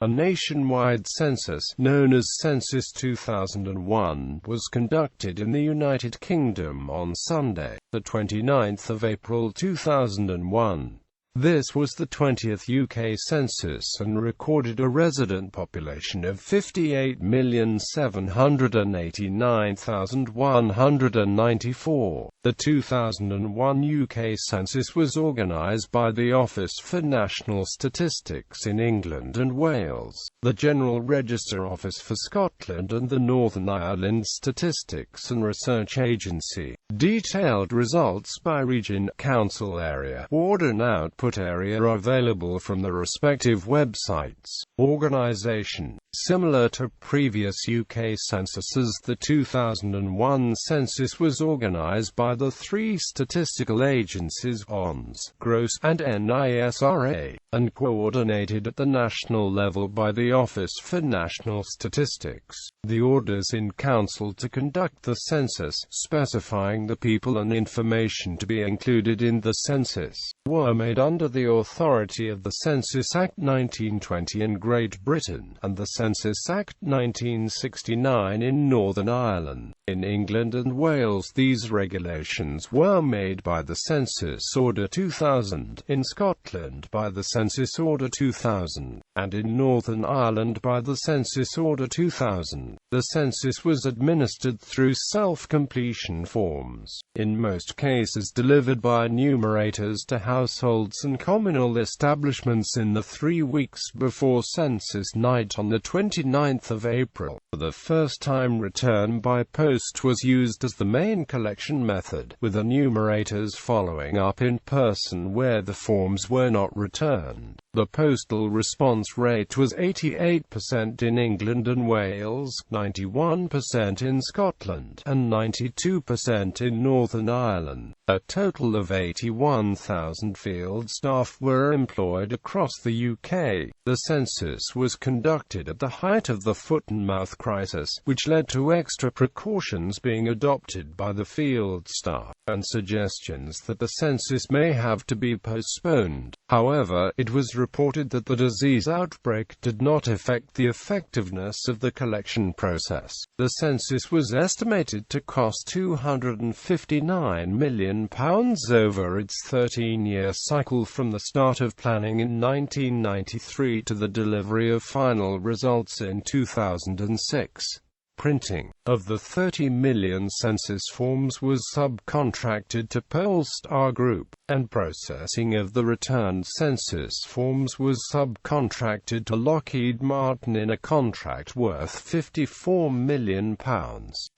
A nationwide census, known as Census 2001, was conducted in the United Kingdom on Sunday, the 29th of April 2001. This was the 20th UK census and recorded a resident population of 58,789,194. The 2001 UK census was organised by the Office for National Statistics in England and Wales, the General Register Office for Scotland and the Northern Ireland Statistics and Research Agency. Detailed results by region, council area, ward and output area are available from the respective websites. Organisation. Similar to previous UK censuses, the 2001 census was organised by the three statistical agencies ONS, Gross, and NISRA, and coordinated at the national level by the Office for National Statistics. The orders in council to conduct the census, specifying the people and information to be included in the census, were made under the authority of the Census Act 1920 in Great Britain, and the Census Act 1969 in Northern Ireland. In England and Wales, these regulations were made by the Census Order 2000, in Scotland by the Census Order 2000, and in Northern Ireland by the Census Order 2000. The census was administered through self-completion forms, in most cases delivered by enumerators to households and communal establishments in the 3 weeks before census night on the 29th of April. For the first time, return by post was used as the main collection method, with enumerators following up in person where the forms were not returned. The postal response rate was 88% in England and Wales, 91% in Scotland, and 92% in Northern Ireland. A total of 81,000 field staff were employed across the UK. The census was conducted at the height of the foot-and-mouth crisis, which led to extra precautions being adopted by the field staff, and suggestions that the census may have to be postponed. However, it was reported that the disease outbreak did not affect the effectiveness of the collection process. The census was estimated to cost £259 million over its 13-year cycle from the start of planning in 1993 to the delivery of final results in 2006. Printing of the 30 million census forms was subcontracted to Polestar Group, and processing of the returned census forms was subcontracted to Lockheed Martin in a contract worth £54 million.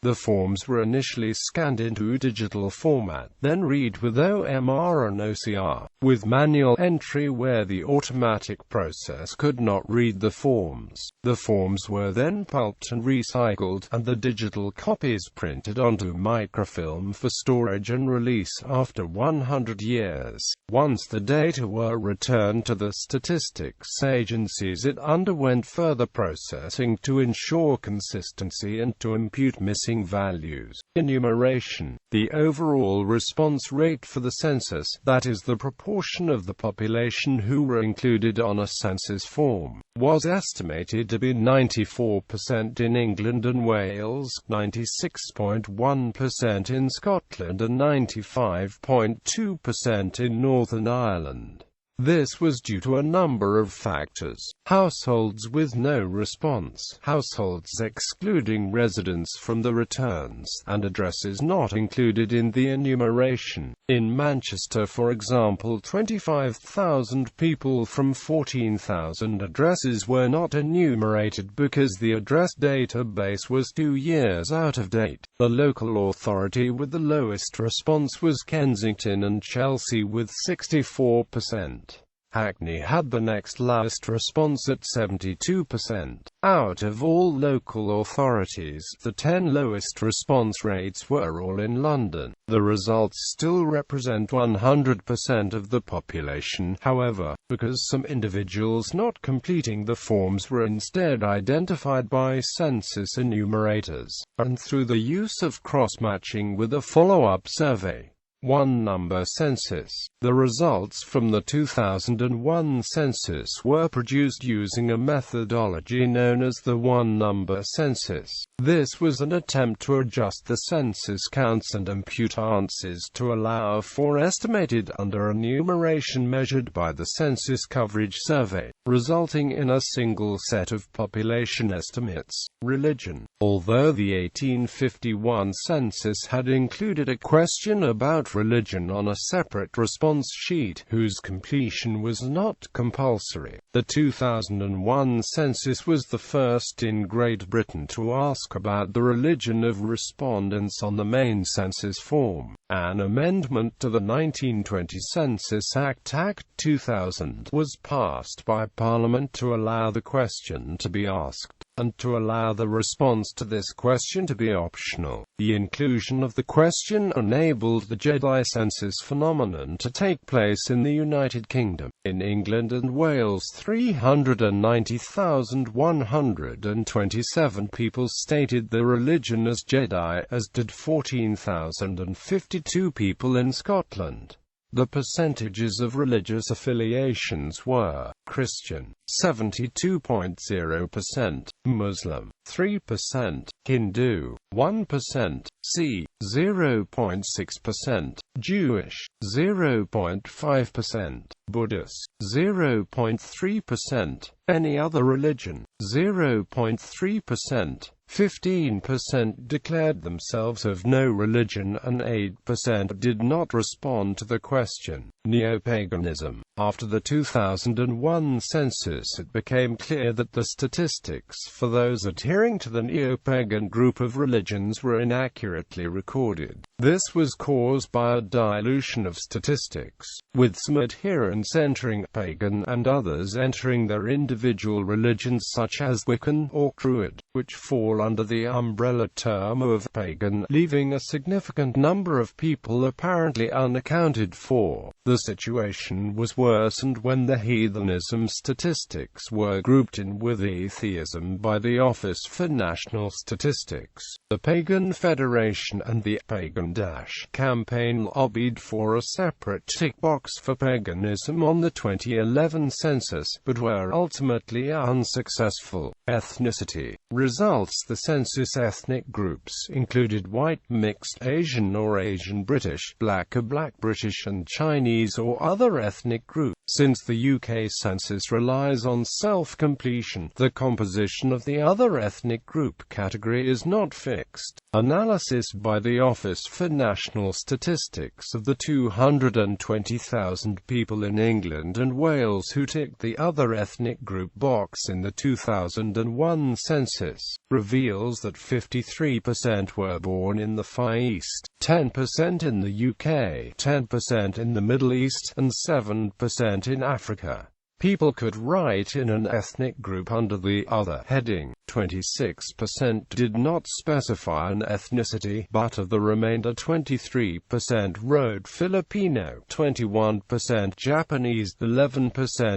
The forms were initially scanned into digital format, then read with OMR and OCR, with manual entry where the automatic process could not read the forms. The forms were then pulped and recycled, and the digital copies printed onto microfilm for storage and release after 100 years. Once the data were returned to the statistics agencies, it underwent further processing to ensure consistency and to impute missing values. Enumeration. The overall response rate for the census, that is the proportion of the population who were included on a census form, was estimated to be 94% in England and Wales, 96.1% in Scotland and 95.2% in Northern Ireland. This was due to a number of factors. Households with no response, households excluding residents from the returns, and addresses not included in the enumeration. In Manchester, for example, 25,000 people from 14,000 addresses were not enumerated because the address database was 2 years out of date. The local authority with the lowest response was Kensington and Chelsea with 64%. Hackney had the next lowest response at 72%. Out of all local authorities, the 10 lowest response rates were all in London. The results still represent 100% of the population, however, because some individuals not completing the forms were instead identified by census enumerators, and through the use of cross-matching with a follow-up survey. one-number census. The results from the 2001 census were produced using a methodology known as the one-number census. This was an attempt to adjust the census counts and impute answers to allow for estimated under-enumeration measured by the Census Coverage Survey, resulting in a single set of population estimates. Religion. Although the 1851 census had included a question about religion on a separate response sheet, whose completion was not compulsory, the 2001 census was the first in Great Britain to ask about the religion of respondents on the main census form. An amendment to the 1920 Census Act, Act 2000, was passed by Parliament to allow the question to be asked, and to allow the response to this question to be optional. The inclusion of the question enabled the Jedi census phenomenon to take place in the United Kingdom. In England and Wales, 390,127 people stated their religion as Jedi, as did 14,052 people in Scotland. The percentages of religious affiliations were: Christian, 72.0%, Muslim, 3%, Hindu, 1%, Sikh, 0.6%, Jewish, 0.5%, Buddhist, 0.3%, any other religion, 0.3%. 15% declared themselves of no religion and 8% did not respond to the question. Neo-paganism. After the 2001 census, it became clear that the statistics for those adhering to the neo-pagan group of religions were inaccurately recorded. This was caused by a dilution of statistics, with some adherents entering pagan and others entering their individual religions such as Wiccan or Druid, which fall under the umbrella term of pagan, leaving a significant number of people apparently unaccounted for. The situation was worsened when the heathenism statistics were grouped in with atheism by the Office for National Statistics. The Pagan Federation and the Pagan Dash campaign lobbied for a separate tick box for paganism on the 2011 census, but were ultimately unsuccessful. Ethnicity. Results. The census ethnic groups included white, mixed, Asian or Asian British, black or black British and Chinese or other ethnic groups. Since the UK census relies on self-completion, the composition of the other ethnic group category is not fixed. Analysis by the Office for National Statistics of the 220,000 people in England and Wales who ticked the other ethnic group box in the 2001 census reveals that 53% were born in the Far East, 10% in the UK, 10% in the Middle East, and 7% in Africa. People could write in an ethnic group under the Other heading. 26% did not specify an ethnicity, but of the remainder 23% wrote Filipino, 21% Japanese, 11%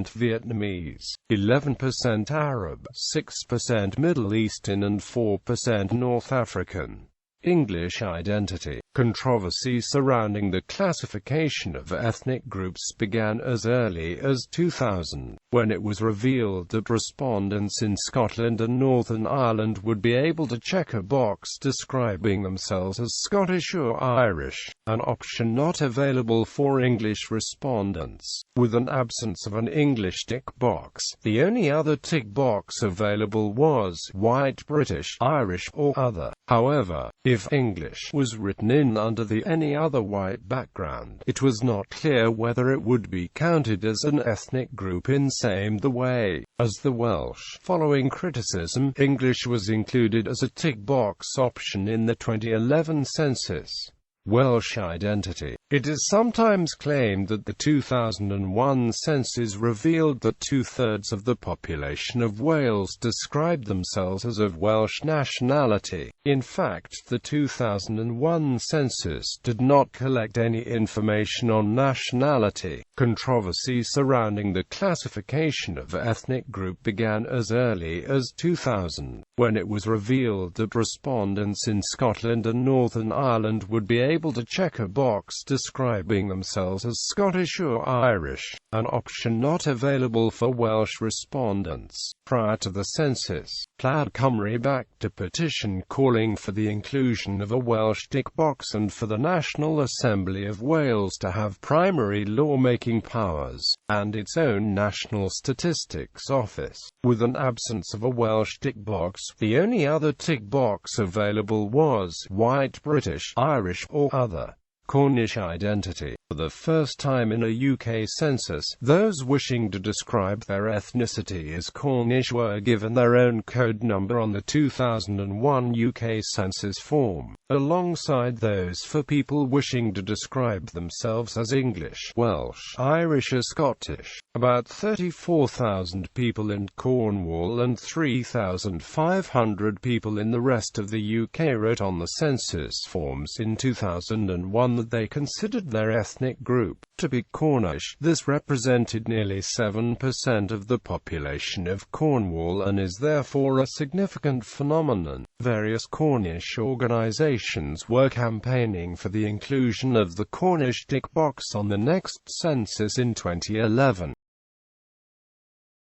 Vietnamese, 11% Arab, 6% Middle Eastern and 4% North African. English identity. Controversy surrounding the classification of ethnic groups began as early as 2000, when it was revealed that respondents in Scotland and Northern Ireland would be able to check a box describing themselves as Scottish or Irish, an option not available for English respondents. With an absence of an English tick box, the only other tick box available was white, British, Irish, or other. However, if English was written in under the any other white background, it was not clear whether it would be counted as an ethnic group in same the way as the Welsh. Following criticism, English was included as a tick box option in the 2011 census. Welsh identity. It is sometimes claimed that the 2001 census revealed that two-thirds of the population of Wales described themselves as of Welsh nationality. In fact, the 2001 census did not collect any information on nationality. Controversy surrounding the classification of ethnic group began as early as 2000, when it was revealed that respondents in Scotland and Northern Ireland would be able to check a box describing themselves as Scottish or Irish, an option not available for Welsh respondents. Prior to the census, Plaid Cymru backed a petition calling for the inclusion of a Welsh tick box and for the National Assembly of Wales to have primary lawmaking powers, and its own National Statistics Office. With an absence of a Welsh tick box, the only other tick box available was White British, Irish, or other Cornish identity. For the first time in a UK census, those wishing to describe their ethnicity as Cornish were given their own code number on the 2001 UK census form, alongside those for people wishing to describe themselves as English, Welsh, Irish or Scottish. About 34,000 people in Cornwall and 3,500 people in the rest of the UK wrote on the census forms in 2001 that they considered their ethnic group to be Cornish. This represented nearly 7% of the population of Cornwall and is therefore a significant phenomenon. Various Cornish organisations were campaigning for the inclusion of the Cornish tick box on the next census in 2011.